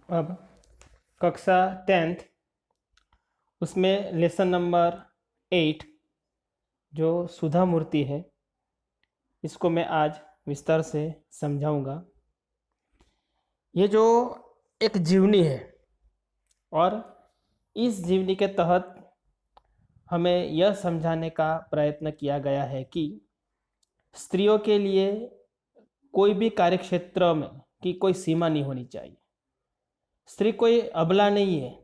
अब कक्षा 10th उसमें लेसन नंबर 8 जो सुधा मूर्ति है, इसको मैं आज विस्तार से समझाऊंगा। ये जो एक जीवनी है और इस जीवनी के तहत हमें यह समझाने का प्रयत्न किया गया है कि स्त्रियों के लिए कोई भी कार्यक्षेत्र में की कोई सीमा नहीं होनी चाहिए। स्त्री कोई अबला नहीं है।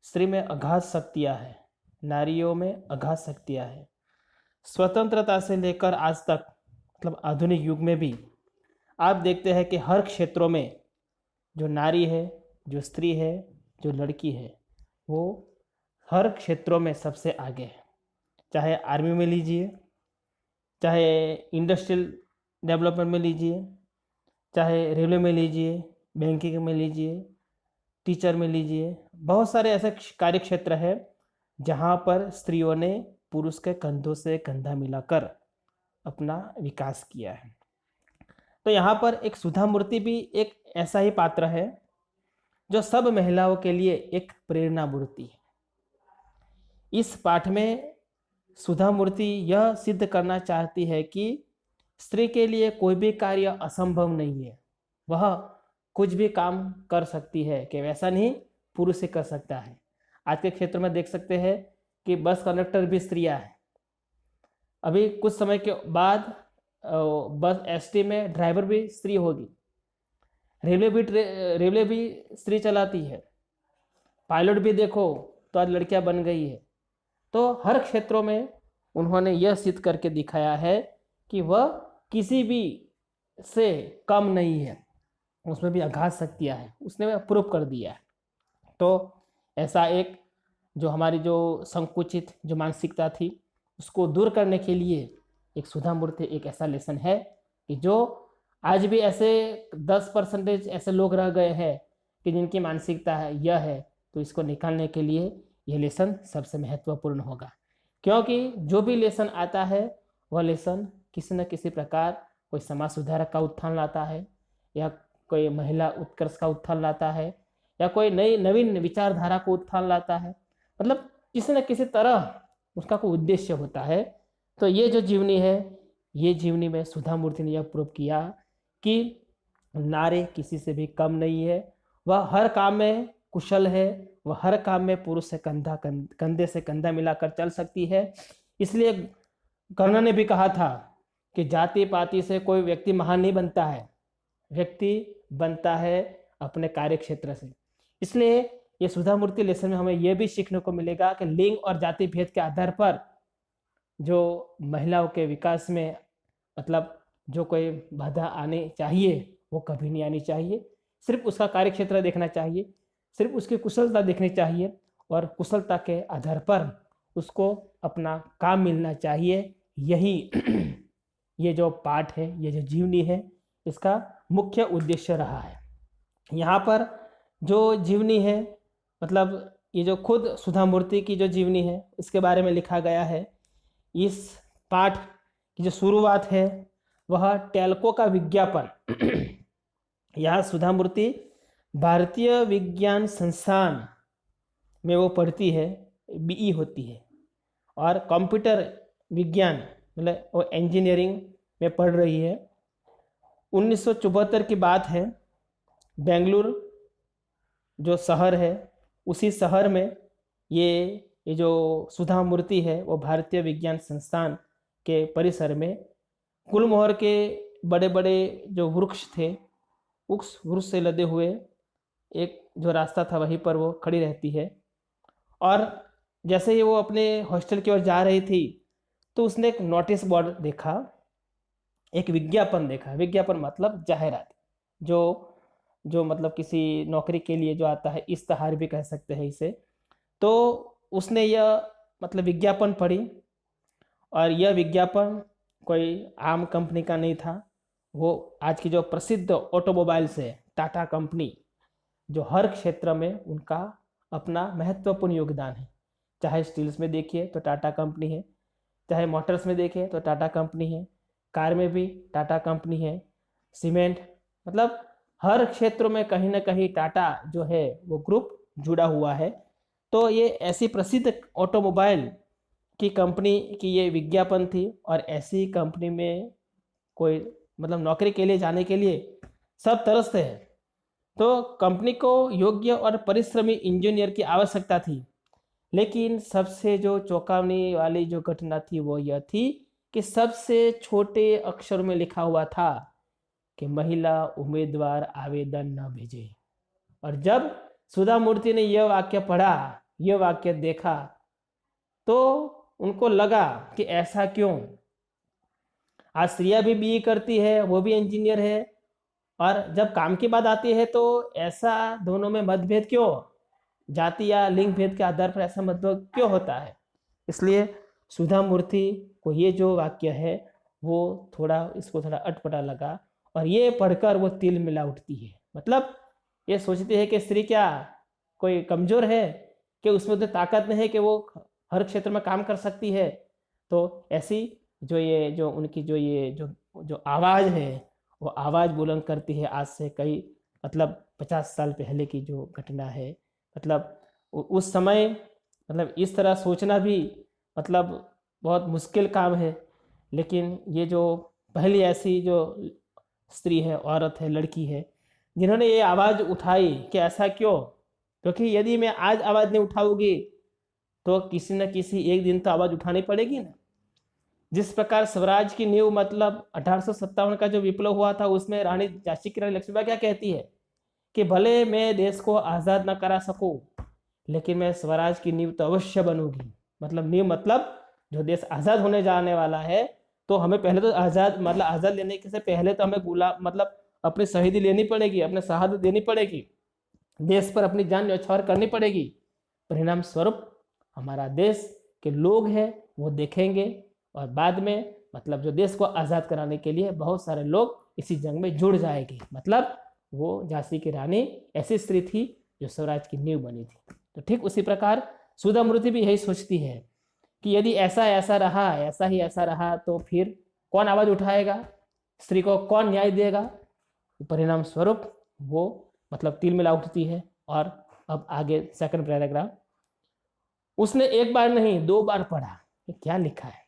स्त्री में अगाध शक्तियाँ है, नारियों में अगाध शक्तियाँ है। स्वतंत्रता से लेकर आज तक मतलब आधुनिक युग में भी आप देखते हैं कि हर क्षेत्रों में जो नारी है, जो स्त्री है, जो लड़की है, वो हर क्षेत्रों में सबसे आगे है। चाहे आर्मी में लीजिए, चाहे इंडस्ट्रियल डेवलपमेंट में लीजिए, चाहे रेलवे में लीजिए, बैंकिंग में लीजिए, टीचर में लीजिए, बहुत सारे ऐसे कार्य क्षेत्र है जहाँ पर स्त्रियों ने पुरुष के कंधों से कंधा मिलाकर अपना विकास किया है। तो यहाँ पर एक सुधा मूर्ति भी एक ऐसा ही पात्र है जो सब महिलाओं के लिए एक प्रेरणा मूर्ति है। इस पाठ में सुधा मूर्ति यह सिद्ध करना चाहती है कि स्त्री के लिए कोई भी कार्य असंभव नहीं है। वह कुछ भी काम कर सकती है कि वैसा नहीं पुरुष से कर सकता है। आज के क्षेत्र में देख सकते हैं कि बस कंडक्टर भी स्त्रियां हैं। अभी कुछ समय के बाद बस एसटी में ड्राइवर भी स्त्री होगी। रेलवे भी स्त्री चलाती है। पायलट भी देखो तो आज लड़कियां बन गई है। तो हर क्षेत्रों में उन्होंने यह सिद्ध करके दिखाया है कि वह किसी भी से कम नहीं है, उसमें भी अगाध शक्तियाँ है, उसने प्रूव कर दिया है। तो ऐसा एक जो हमारी जो संकुचित जो मानसिकता थी उसको दूर करने के लिए एक सुधा मूर्ति एक ऐसा लेसन है कि जो आज भी ऐसे 10% ऐसे लोग रह गए हैं कि जिनकी मानसिकता है यह है, तो इसको निकालने के लिए यह लेसन सबसे महत्वपूर्ण होगा। क्योंकि जो भी लेसन आता है वह लेसन किसी न किसी प्रकार कोई समाज सुधारक का उत्थान लाता है, या कोई महिला उत्कर्ष का उत्थान लाता है, या कोई नई नवीन विचारधारा को उत्थान लाता है। मतलब किसी न किसी तरह उसका कोई उद्देश्य होता है। तो ये जो जीवनी है, ये जीवनी में सुधा मूर्ति ने यह प्रूव किया कि नारी किसी से भी कम नहीं है। वह हर काम में कुशल है, वह हर काम में पुरुष से कंधे से कंधा मिलाकर चल सकती है। इसलिए कर्ण ने भी कहा था कि जाति पाति से कोई व्यक्ति महान नहीं बनता है, व्यक्ति बनता है अपने कार्य क्षेत्र से। इसलिए ये सुधा मूर्ति लेसन में हमें यह भी सीखने को मिलेगा कि लिंग और जाति भेद के आधार पर जो महिलाओं के विकास में मतलब जो कोई बाधा आनी चाहिए वो कभी नहीं आनी चाहिए। सिर्फ उसका कार्य क्षेत्र देखना चाहिए, सिर्फ उसकी कुशलता देखनी चाहिए और कुशलता के आधार पर उसको अपना काम मिलना चाहिए। यही ये जो पाठ है, ये जो जीवनी है, इसका मुख्य उद्देश्य रहा है। यहाँ पर जो जीवनी है मतलब ये जो खुद सुधा मूर्ति की जो जीवनी है इसके बारे में लिखा गया है। इस पाठ की जो शुरुआत है वह टेल्को का विज्ञापन यहाँ सुधा मूर्ति भारतीय विज्ञान संस्थान में वो पढ़ती है, बीई होती है, और कंप्यूटर विज्ञान मतलब वो इंजीनियरिंग में पढ़ रही है। 1974 की बात है। बेंगलुरु जो शहर है, उसी शहर में ये जो सुधा मूर्ति है वो भारतीय विज्ञान संस्थान के परिसर में गुलमोहर के बड़े बड़े जो वृक्ष थे, उस वृक्ष से लदे हुए एक जो रास्ता था वहीं पर वो खड़ी रहती है। और जैसे ही वो अपने हॉस्टल की ओर जा रही थी तो उसने एक नोटिस बोर्ड देखा, एक विज्ञापन देखा। विज्ञापन मतलब जाहिरात, जो मतलब किसी नौकरी के लिए जो आता है, इश्तहार भी कह सकते हैं इसे। तो उसने यह मतलब विज्ञापन पढ़ी और यह विज्ञापन कोई आम कंपनी का नहीं था। वो आज की जो प्रसिद्ध ऑटोमोबाइल्स है, टाटा कंपनी, जो हर क्षेत्र में उनका अपना महत्वपूर्ण योगदान है। चाहे स्टील्स में देखिए तो टाटा कंपनी है, चाहे मोटर्स में देखिए तो टाटा कंपनी है, कार में भी टाटा कंपनी है, सीमेंट मतलब हर क्षेत्रों में कहीं ना कहीं टाटा जो है वो ग्रुप जुड़ा हुआ है। तो ये ऐसी प्रसिद्ध ऑटोमोबाइल की कंपनी की ये विज्ञापन थी, और ऐसी कंपनी में कोई मतलब नौकरी के लिए जाने के लिए सब तरसते हैं। तो कंपनी को योग्य और परिश्रमी इंजीनियर की आवश्यकता थी। लेकिन सबसे जो चौंकाने वाली जो घटना थी वो यह थी कि सबसे छोटे अक्षर में लिखा हुआ था कि महिला उम्मीदवार आवेदन न भेजे। और जब सुधा मूर्ति ने यह वाक्य पढ़ा, यह वाक्य देखा, तो उनको लगा कि ऐसा क्यों। आज श्रिया भी बीई करती है, वो भी इंजीनियर है, और जब काम की बात आती है तो ऐसा दोनों में मतभेद क्यों, जाति या लिंग भेद के आधार पर ऐसा मतभेद क्यों होता है। इसलिए सुधा मूर्ति को ये जो वाक्य है वो इसको थोड़ा अटपटा लगा, और ये पढ़कर वो तिल मिला उठती है। मतलब ये सोचती है कि स्त्री क्या कोई कमजोर है, कि उसमें तो ताकत नहीं है कि वो हर क्षेत्र में काम कर सकती है। तो ऐसी जो उनकी जो आवाज़ है वो आवाज़ बुलंद करती है। आज से कई मतलब 50 साल पहले की जो घटना है, मतलब उस समय मतलब इस तरह सोचना भी मतलब बहुत मुश्किल काम है। लेकिन ये जो पहली ऐसी जो स्त्री है, औरत है, लड़की है, जिन्होंने ये आवाज़ उठाई कि ऐसा क्यों, क्योंकि यदि मैं आज आवाज़ नहीं उठाऊंगी तो किसी न किसी एक दिन तो आवाज़ उठानी पड़ेगी ना। जिस प्रकार स्वराज की नींव मतलब 1857 का जो विप्लव हुआ था, उसमें रानी झांसी की रानी लक्ष्मीबाई क्या कहती है कि भले मैं देश को आज़ाद न करा सकूं, लेकिन मैं स्वराज की नींव तो अवश्य बनूंगी। मतलब नींव मतलब जो देश आज़ाद होने जाने वाला है, तो हमें पहले तो आज़ाद लेने से पहले तो हमें गुलाम मतलब अपनी शहीदी लेनी पड़ेगी, अपने शहादत देनी पड़ेगी, देश पर अपनी जान न्यौछावर करनी पड़ेगी। परिणाम स्वरूप हमारा देश के लोग हैं वो देखेंगे, और बाद में मतलब जो देश को आज़ाद कराने के लिए बहुत सारे लोग इसी जंग में जुड़ जाएंगे। मतलब वो झांसी की रानी ऐसी स्त्री थी जो स्वराज की नींव बनी थी। तो ठीक उसी प्रकार सुधा मूर्ति भी यही सोचती है कि यदि ऐसा ही ऐसा रहा तो फिर कौन आवाज़ उठाएगा, स्त्री को कौन न्याय देगा। परिणाम स्वरूप वो मतलब तिल मिला उठती है। और अब आगे सेकंड पैराग्राफ, उसने एक बार नहीं 2 बार पढ़ा कि क्या लिखा है।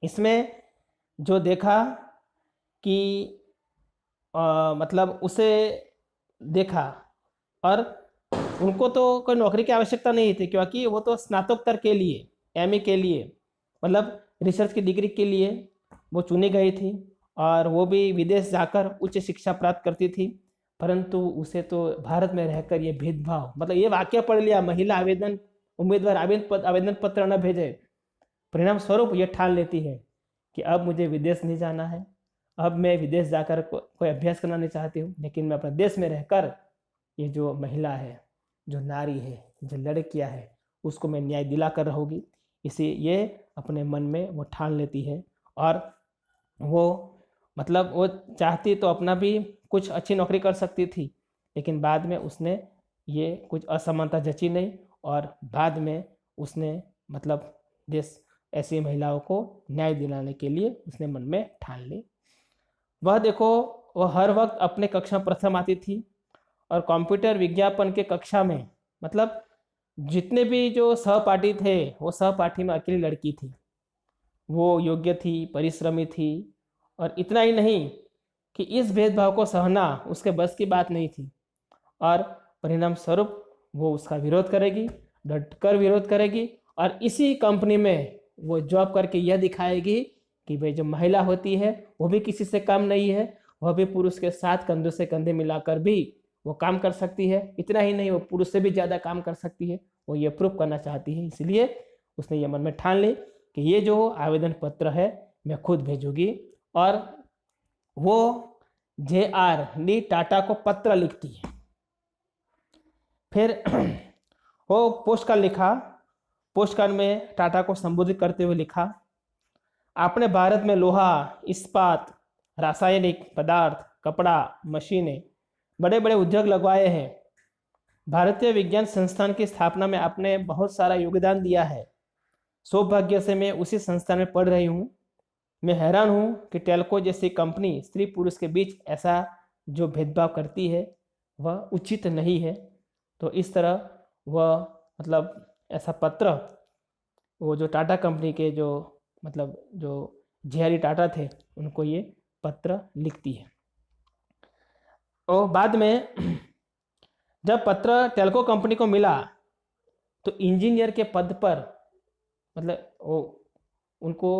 इसमें जो देखा कि मतलब उसे देखा, और उनको तो कोई नौकरी की आवश्यकता नहीं थी, क्योंकि वो तो स्नातकोत्तर के लिए, एमए के लिए, मतलब रिसर्च की डिग्री के लिए वो चुनी गई थी, और वो भी विदेश जाकर उच्च शिक्षा प्राप्त करती थी। परंतु उसे तो भारत में रहकर ये भेदभाव, मतलब ये वाक्य पढ़ लिया, महिला उम्मीदवार आवेदन पत्र न भेजे, परिणाम स्वरूप ये ठान लेती है कि अब मुझे विदेश नहीं जाना है, अब मैं विदेश जाकर कोई अभ्यास करना नहीं चाहती हूँ, लेकिन मैं अपने देश में रहकर ये जो महिला है, जो नारी है, जो लड़कियाँ है, उसको मैं न्याय दिला कर रहूँगी। इसे ये अपने मन में वो ठान लेती है। और वो मतलब वो चाहती तो अपना भी कुछ अच्छी नौकरी कर सकती थी, लेकिन बाद में उसने ये कुछ असमानता जची नहीं, और बाद में उसने मतलब देश ऐसी महिलाओं को न्याय दिलाने के लिए उसने मन में ठान ली। वह देखो, वह हर वक्त अपने कक्षा प्रथम आती थी, और कंप्यूटर विज्ञापन के कक्षा में मतलब जितने भी जो सहपाठी थे वो सहपाठी में अकेली लड़की थी। वो योग्य थी, परिश्रमी थी, और इतना ही नहीं कि इस भेदभाव को सहना उसके बस की बात नहीं थी, और परिणाम स्वरूप वो उसका विरोध करेगी, डटकर विरोध करेगी, और इसी कंपनी में वो जॉब करके यह दिखाएगी कि भाई जो महिला होती है वो भी किसी से कम नहीं है, वह भी पुरुष के साथ कंधे से कंधे मिलाकर भी वो काम कर सकती है। इतना ही नहीं, वो पुरुष से भी ज़्यादा काम कर सकती है। वो ये प्रूफ करना चाहती है, इसलिए उसने ये मन में ठान ली कि ये जो आवेदन पत्र है मैं खुद भेजूंगी। और वो JR डी टाटा को पत्र लिखती है। फिर वो पोस्ट कार्ड लिखा, पोस्ट कार्ड में टाटा को संबोधित करते हुए लिखा, आपने भारत में लोहा, इस्पात, रासायनिक पदार्थ, कपड़ा, मशीनें, बड़े बड़े उद्योग लगवाए हैं। भारतीय विज्ञान संस्थान की स्थापना में आपने बहुत सारा योगदान दिया है। सौभाग्य से मैं उसी संस्थान में पढ़ रही हूँ। मैं हैरान हूँ कि टेल्को जैसी कंपनी स्त्री पुरुष के बीच ऐसा जो भेदभाव करती है वह उचित नहीं है। तो इस तरह वह मतलब ऐसा पत्र वो जो टाटा कंपनी के जो मतलब जो जे टाटा थे उनको ये पत्र लिखती है। और बाद में जब पत्र टेल्को कंपनी को मिला तो इंजीनियर के पद पर मतलब वो उनको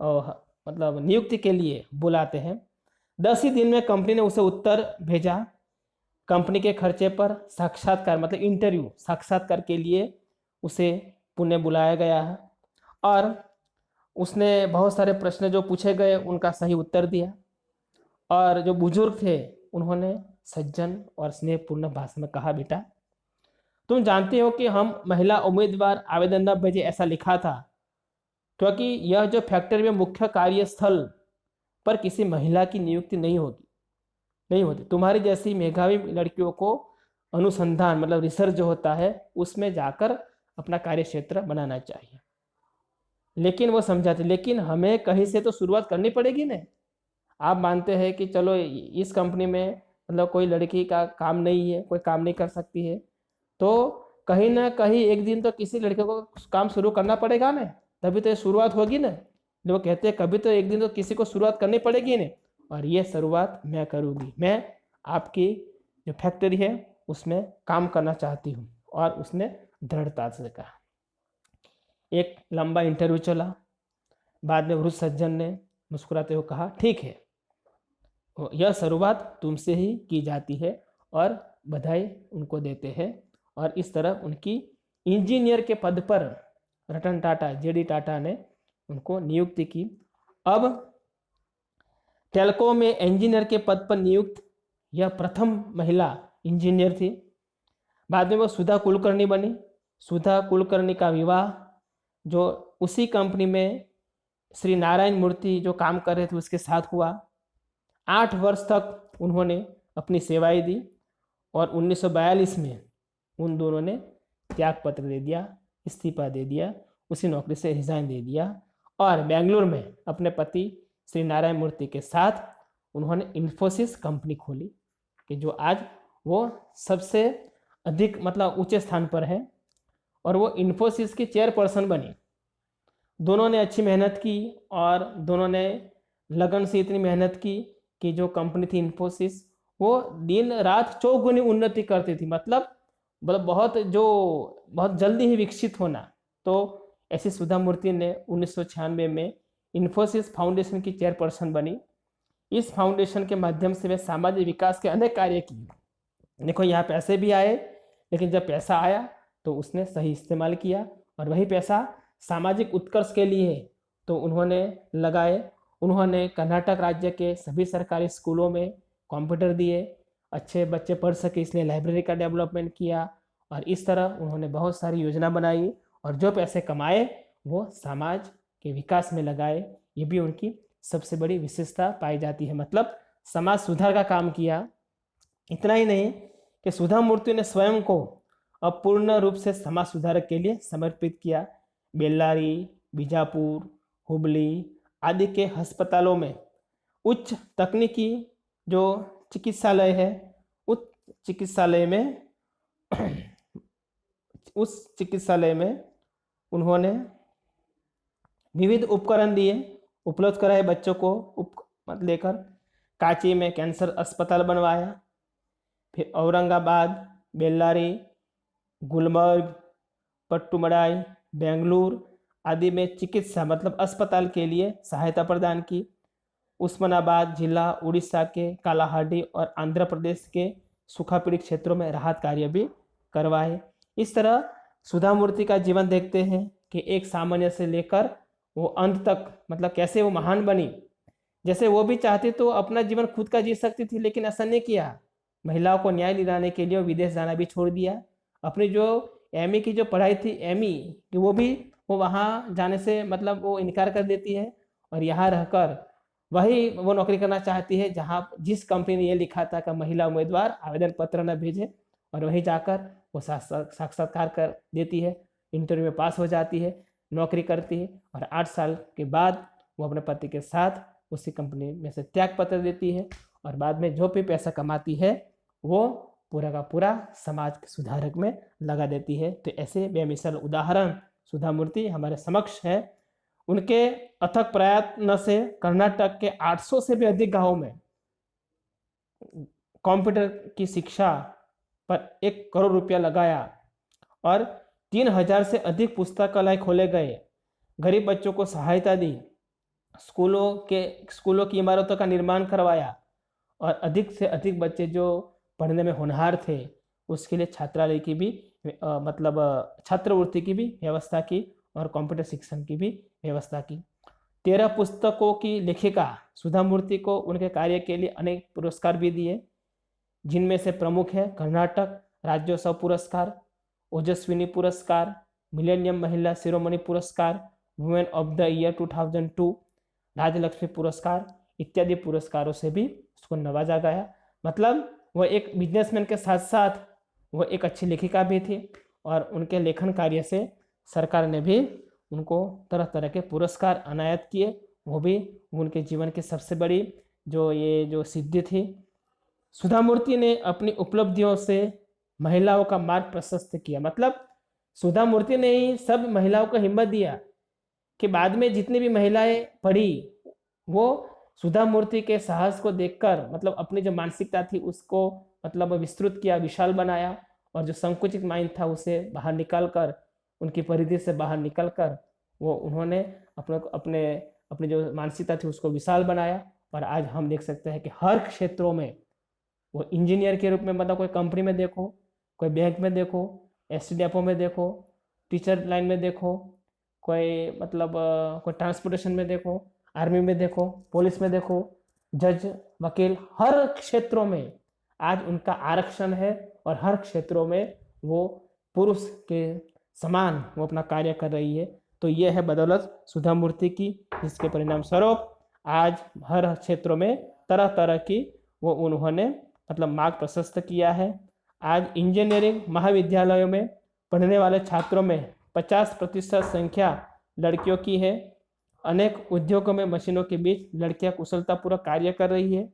मतलब नियुक्ति के लिए बुलाते हैं। 10 ही दिन में कंपनी ने उसे उत्तर भेजा। कंपनी के खर्चे पर साक्षात्कार मतलब इंटरव्यू साक्षात्कार के लिए उसे पुणे बुलाया गया है और उसने बहुत सारे प्रश्न जो पूछे गए उनका सही उत्तर दिया। और जो बुजुर्ग थे उन्होंने सज्जन और स्नेहपूर्ण भाषा में कहा, बेटा तुम जानते हो कि हम महिला उम्मीदवार आवेदन न भेजे ऐसा लिखा था क्योंकि यह जो फैक्ट्री में मुख्य कार्यस्थल पर किसी महिला की नियुक्ति नहीं होती। तुम्हारी जैसी मेधावी लड़कियों को अनुसंधान मतलब रिसर्च जो होता है उसमें जाकर अपना कार्य क्षेत्र बनाना चाहिए। लेकिन वो समझाते लेकिन हमें कहीं से तो शुरुआत करनी पड़ेगी ना। आप मानते हैं कि चलो इस कंपनी में मतलब कोई लड़की का काम नहीं है, कोई काम नहीं कर सकती है, तो कहीं ना कहीं एक दिन तो किसी लड़के को काम शुरू करना पड़ेगा ना, तभी तो शुरुआत होगी ना। वो कहते हैं कभी तो एक दिन तो किसी को शुरुआत करनी पड़ेगी ना, और ये शुरुआत मैं करूँगी। मैं आपकी जो फैक्ट्री है उसमें काम करना चाहती हूँ। और उसने दृढ़ता से कहा। एक लंबा इंटरव्यू चला। बाद में वृद्ध सज्जन ने मुस्कुराते हुए कहा, ठीक है, यह शुरुआत तुमसे ही की जाती है, और बधाई उनको देते हैं। और इस तरह उनकी इंजीनियर के पद पर रतन टाटा जे टाटा ने उनको नियुक्ति की। अब टेल्को में इंजीनियर के पद पर नियुक्त यह प्रथम महिला इंजीनियर थी। बाद में वो सुधा कुलकर्णी बनी। सुधा कुलकर्णी का विवाह जो उसी कंपनी में श्री नारायण मूर्ति जो काम कर रहे थे उसके साथ हुआ। 8 वर्ष तक उन्होंने अपनी सेवाएं दी और 1942 में उन दोनों ने त्यागपत्र दे दिया, इस्तीफा दे दिया, उसी नौकरी से रिजाइन दे दिया और बेंगलुरु में अपने पति श्री नारायण मूर्ति के साथ उन्होंने इन्फोसिस कंपनी खोली कि जो आज वो सबसे अधिक मतलब ऊंचे स्थान पर है, और वो इन्फोसिस की चेयरपर्सन बनी। दोनों ने अच्छी मेहनत की और दोनों ने लगन से इतनी मेहनत की कि जो कंपनी थी इन्फोसिस वो दिन रात चौगुनी उन्नति करती थी। मतलब बहुत जल्दी ही विकसित होना। तो ऐसी सुधा मूर्ति ने 1996 में इन्फोसिस फाउंडेशन की चेयरपर्सन बनी। इस फाउंडेशन के माध्यम से वे सामाजिक विकास के अनेक कार्य किए। देखो यहाँ पैसे भी आए, लेकिन जब पैसा आया तो उसने सही इस्तेमाल किया और वही पैसा सामाजिक उत्कर्ष के लिए तो उन्होंने लगाए। उन्होंने कर्नाटक राज्य के सभी सरकारी स्कूलों में कंप्यूटर दिए, अच्छे बच्चे पढ़ सके इसलिए लाइब्रेरी का डेवलपमेंट किया, और इस तरह उन्होंने बहुत सारी योजना बनाई और जो पैसे कमाए वो समाज के विकास में लगाए। ये भी उनकी सबसे बड़ी विशेषता पाई जाती है। मतलब समाज सुधार का काम किया। इतना ही नहीं कि सुधा मूर्ति ने स्वयं को अब पूर्ण रूप से समाज सुधारक के लिए समर्पित किया। बेल्लारी, बीजापुर, हुबली आदि के अस्पतालों में उच्च तकनीकी जो चिकित्सालय है उस चिकित्सालय में उन्होंने विविध उपकरण दिए, उपलब्ध कराए बच्चों को लेकर। कांची में कैंसर अस्पताल बनवाया। फिर औरंगाबाद, बेल्लारी, गुलमर्ग, पट्टुमड़ाई, बेंगलुरु आदि में चिकित्सा मतलब अस्पताल के लिए सहायता प्रदान की। उस्मानाबाद जिला, उड़ीसा के कालाहांडी और आंध्र प्रदेश के सूखा पीड़ित क्षेत्रों में राहत कार्य भी करवाए। इस तरह सुधा मूर्ति का जीवन देखते हैं कि एक सामान्य से लेकर वो अंत तक मतलब कैसे वो महान बनी। जैसे वो भी चाहती तो अपना जीवन खुद का जी सकती थी, लेकिन ऐसा नहीं किया। महिलाओं को न्याय दिलाने के लिए विदेश जाना भी छोड़ दिया। अपनी जो एमए की जो पढ़ाई थी एमई कि वो वहाँ जाने से मतलब वो इनकार कर देती है और यहाँ रहकर वही वो नौकरी करना चाहती है जहाँ जिस कंपनी ने ये लिखा था कि महिला उम्मीदवार आवेदन पत्र न भेजे, और वहीं जाकर वो साक्षात्कार कर देती है, इंटरव्यू में पास हो जाती है, नौकरी करती है और 8 साल के बाद वो अपने पति के साथ उसी कंपनी में से त्याग पत्र देती है और बाद में जो भी पैसा कमाती है वो पूरा का पूरा समाज के सुधारक में लगा देती है। तो ऐसे बेमिसाल उदाहरण सुधा मूर्ति हमारे समक्ष है। उनके अथक प्रयत्न से कर्नाटक के 800 से भी अधिक गांवों में कंप्यूटर की शिक्षा पर 1 करोड़ रुपया लगाया और 3000 से अधिक पुस्तकालय खोले गए, गरीब बच्चों को सहायता दी, स्कूलों की इमारतों का निर्माण करवाया और अधिक से अधिक बच्चे जो पढ़ने में होनहार थे उसके लिए छात्रालय की भी मतलब छात्रवृत्ति की भी व्यवस्था की और कंप्यूटर शिक्षण की भी व्यवस्था की। 13 पुस्तकों की लेखिका सुधा मूर्ति को उनके कार्य के लिए अनेक पुरस्कार भी दिए, जिनमें से प्रमुख है कर्नाटक राज्योत्सव पुरस्कार, ओजस्विनी पुरस्कार, मिलेनियम महिला शिरोमणि पुरस्कार, women of the year 2002, Rajlakshmi पुरस्कार इत्यादि पुरस्कारों से भी उसको नवाजा गया। मतलब वह एक बिजनेसमैन के साथ साथ वह एक अच्छी लेखिका भी थी और उनके लेखन कार्य से सरकार ने भी उनको तरह तरह के पुरस्कार अनायत किए। वो भी उनके जीवन की सबसे बड़ी जो सिद्धि थी। सुधा मूर्ति ने अपनी उपलब्धियों से महिलाओं का मार्ग प्रशस्त किया। मतलब सुधा मूर्ति ने ही सब महिलाओं को हिम्मत दिया कि बाद में जितनी भी महिलाएं पढ़ी वो सुधा मूर्ति के साहस को देखकर मतलब अपनी जो मानसिकता थी उसको मतलब विस्तृत किया, विशाल बनाया और जो संकुचित माइंड था उसे बाहर निकाल कर, उनकी परिधि से बाहर निकल कर वो उन्होंने अपनी जो मानसिकता थी उसको विशाल बनाया। और आज हम देख सकते हैं कि हर क्षेत्रों में वो इंजीनियर के रूप में, मतलब कोई कंपनी में देखो, कोई बैंक में देखो, एसडीएफओ में देखो, टीचर लाइन में देखो, कोई मतलब कोई ट्रांसपोर्टेशन में देखो, आर्मी में देखो, पुलिस में देखो, जज, वकील, हर क्षेत्रों में आज उनका आरक्षण है और हर क्षेत्रों में वो पुरुष के समान वो अपना कार्य कर रही है। तो ये है बदौलत सुधा मूर्ति की, जिसके परिणाम स्वरूप आज हर क्षेत्रों में तरह तरह की वो उन्होंने मतलब मार्ग प्रशस्त किया है। आज इंजीनियरिंग महाविद्यालयों में पढ़ने वाले छात्रों में 50% संख्या लड़कियों की है। अनेक उद्योगों में मशीनों के बीच लड़कियां कुशलतापूर्वक कार्य कर रही है।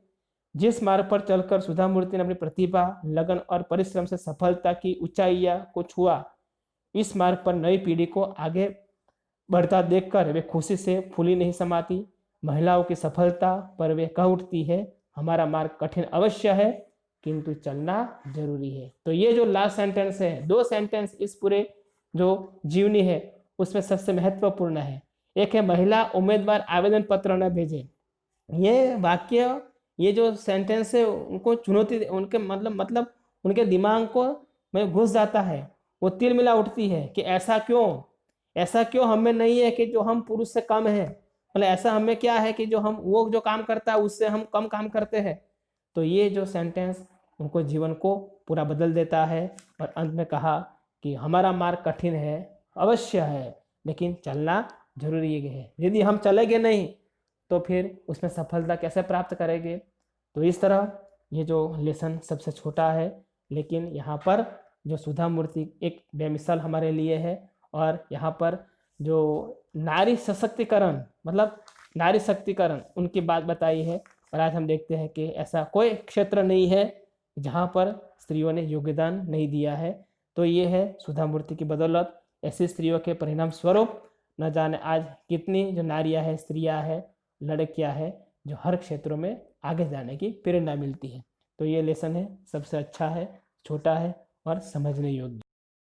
जिस मार्ग पर चलकर सुधा मूर्ति ने अपनी प्रतिभा, लगन और परिश्रम से सफलता की ऊंचाइयां को छुआ, इस मार्ग पर नई पीढ़ी को आगे बढ़ता देखकर वे खुशी से फूली नहीं समाती। महिलाओं की सफलता पर वे कह उठती है, हमारा मार्ग कठिन अवश्य है किंतु चलना जरूरी है। तो ये जो लास्ट सेंटेंस है, 2 सेंटेंस इस पूरे जो जीवनी है उसमें सबसे महत्वपूर्ण है। एक है महिला उम्मीदवार आवेदन पत्र न भेजे। ये वाक्य, ये जो सेंटेंस है उनको चुनौती, उनके मतलब उनके दिमाग को में घुस जाता है, वो तिल मिला उठती है कि ऐसा क्यों हमें नहीं है कि जो हम पुरुष से कम है, मतलब ऐसा हमें क्या है कि जो हम वो जो काम करता है उससे हम कम काम करते हैं। तो ये जो सेंटेंस उनको जीवन को पूरा बदल देता है और अंत में कहा कि हमारा मार्ग कठिन है अवश्य है लेकिन चलना जरूरी है। यदि हम चलेंगे नहीं तो फिर उसमें सफलता कैसे प्राप्त करेंगे। तो इस तरह ये जो लेसन सबसे छोटा है लेकिन यहाँ पर जो सुधा मूर्ति एक बेमिसाल हमारे लिए है और यहाँ पर जो नारी सशक्तिकरण मतलब नारी शक्तिकरण उनकी बात बताई है। और आज हम देखते हैं कि ऐसा कोई क्षेत्र नहीं है जहाँ पर स्त्रियों ने योगदान नहीं दिया है। तो ये है सुधा मूर्ति की बदौलत ऐसी स्त्रियों के परिणाम स्वरूप न जाने आज कितनी जो नारियां हैं, स्त्रियां हैं, लड़कियां हैं जो हर क्षेत्रों में आगे जाने की प्रेरणा मिलती है। तो ये लेसन है सबसे अच्छा है, छोटा है और समझने योग्य।